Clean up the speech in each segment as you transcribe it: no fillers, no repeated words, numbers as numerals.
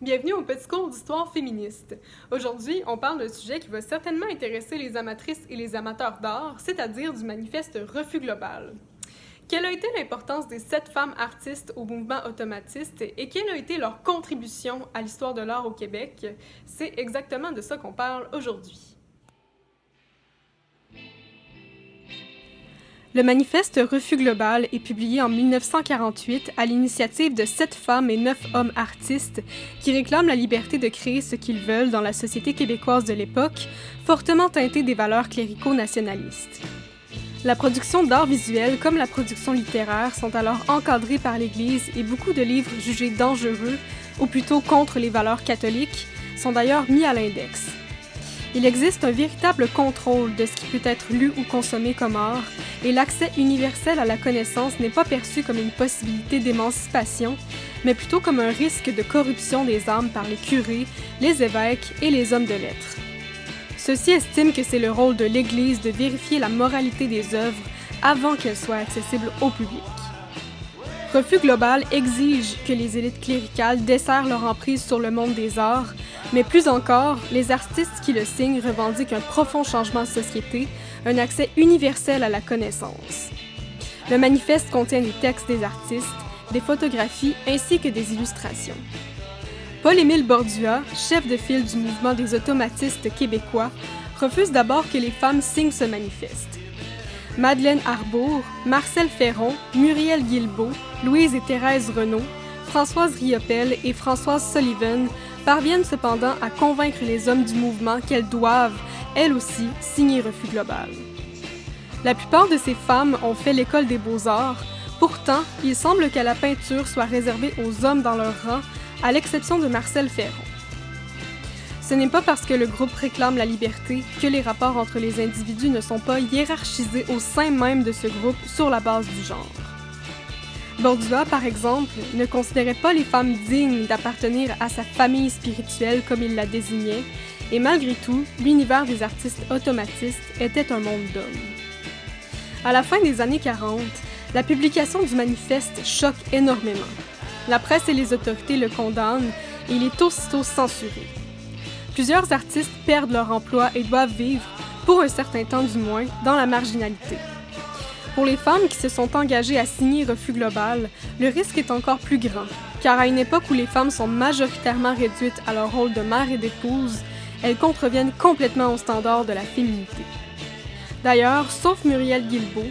Bienvenue au petit cours d'histoire féministe. Aujourd'hui, on parle d'un sujet qui va certainement intéresser les amatrices et les amateurs d'art, c'est-à-dire du manifeste Refus global. Quelle a été l'importance des 7 femmes artistes au mouvement automatiste et quelle a été leur contribution à l'histoire de l'art au Québec? C'est exactement de ça qu'on parle aujourd'hui. Le manifeste Refus global est publié en 1948 à l'initiative de 7 femmes et 9 hommes artistes qui réclament la liberté de créer ce qu'ils veulent dans la société québécoise de l'époque, fortement teintée des valeurs clérico-nationalistes. La production d'art visuel comme la production littéraire sont alors encadrées par l'Église et beaucoup de livres jugés dangereux, ou plutôt contre les valeurs catholiques, sont d'ailleurs mis à l'index. Il existe un véritable contrôle de ce qui peut être lu ou consommé comme art, et l'accès universel à la connaissance n'est pas perçu comme une possibilité d'émancipation, mais plutôt comme un risque de corruption des âmes par les curés, les évêques et les hommes de lettres. Ceux-ci estiment que c'est le rôle de l'Église de vérifier la moralité des œuvres avant qu'elles soient accessibles au public. Refus global exige que les élites cléricales desserrent leur emprise sur le monde des arts, mais plus encore, les artistes qui le signent revendiquent un profond changement de société, un accès universel à la connaissance. Le manifeste contient des textes des artistes, des photographies ainsi que des illustrations. Paul-Émile Bordua, chef de file du mouvement des automatistes québécois, refuse d'abord que les femmes signent ce manifeste. Madeleine Arbour, Marcel Ferron, Muriel Guilbeault, Louise et Thérèse Renaud, Françoise Riopelle et Françoise Sullivan parviennent cependant à convaincre les hommes du mouvement qu'elles doivent, elles aussi, signer Refus global. La plupart de ces femmes ont fait l'école des beaux-arts, pourtant, il semble que la peinture soit réservée aux hommes dans leur rang, à l'exception de Marcel Ferron. Ce n'est pas parce que le groupe réclame la liberté que les rapports entre les individus ne sont pas hiérarchisés au sein même de ce groupe sur la base du genre. Bordua, par exemple, ne considérait pas les femmes dignes d'appartenir à sa famille spirituelle comme il la désignait, et malgré tout, l'univers des artistes automatistes était un monde d'hommes. À la fin des années 40, la publication du manifeste choque énormément. La presse et les autorités le condamnent et il est aussitôt censuré. Plusieurs artistes perdent leur emploi et doivent vivre, pour un certain temps du moins, dans la marginalité. Pour les femmes qui se sont engagées à signer Refus global, le risque est encore plus grand, car à une époque où les femmes sont majoritairement réduites à leur rôle de mère et d'épouse, elles contreviennent complètement aux standards de la féminité. D'ailleurs, sauf Muriel Guilbeault,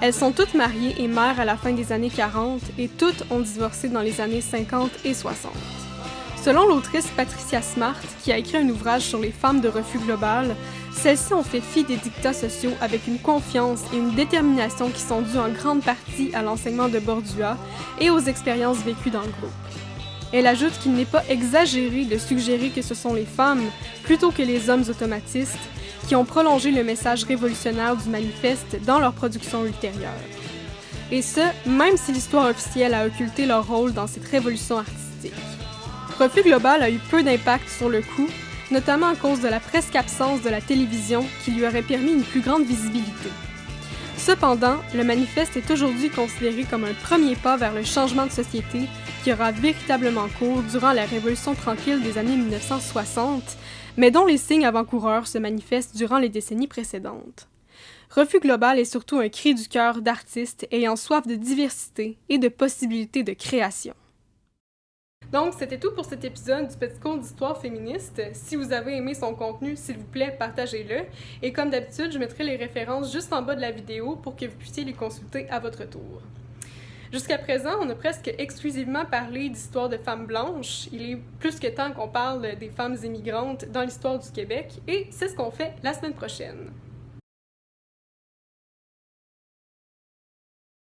elles sont toutes mariées et mères à la fin des années 40 et toutes ont divorcé dans les années 50 et 60. Selon l'autrice Patricia Smart, qui a écrit un ouvrage sur les femmes de Refus global, celles-ci ont fait fi des dictats sociaux avec une confiance et une détermination qui sont dues en grande partie à l'enseignement de Bordua et aux expériences vécues dans le groupe. Elle ajoute qu'il n'est pas exagéré de suggérer que ce sont les femmes, plutôt que les hommes automatistes, qui ont prolongé le message révolutionnaire du manifeste dans leur production ultérieure. Et ce, même si l'histoire officielle a occulté leur rôle dans cette révolution artistique. Refus global a eu peu d'impact sur le coup, notamment à cause de la presque absence de la télévision qui lui aurait permis une plus grande visibilité. Cependant, le manifeste est aujourd'hui considéré comme un premier pas vers le changement de société qui aura véritablement cours durant la Révolution tranquille des années 1960, mais dont les signes avant-coureurs se manifestent durant les décennies précédentes. Refus global est surtout un cri du cœur d'artistes ayant soif de diversité et de possibilités de création. Donc, c'était tout pour cet épisode du petit cours d'histoire féministe. Si vous avez aimé son contenu, s'il vous plaît, partagez-le. Et comme d'habitude, je mettrai les références juste en bas de la vidéo pour que vous puissiez les consulter à votre tour. Jusqu'à présent, on a presque exclusivement parlé d'histoire de femmes blanches. Il est plus que temps qu'on parle des femmes immigrantes dans l'histoire du Québec, et c'est ce qu'on fait la semaine prochaine.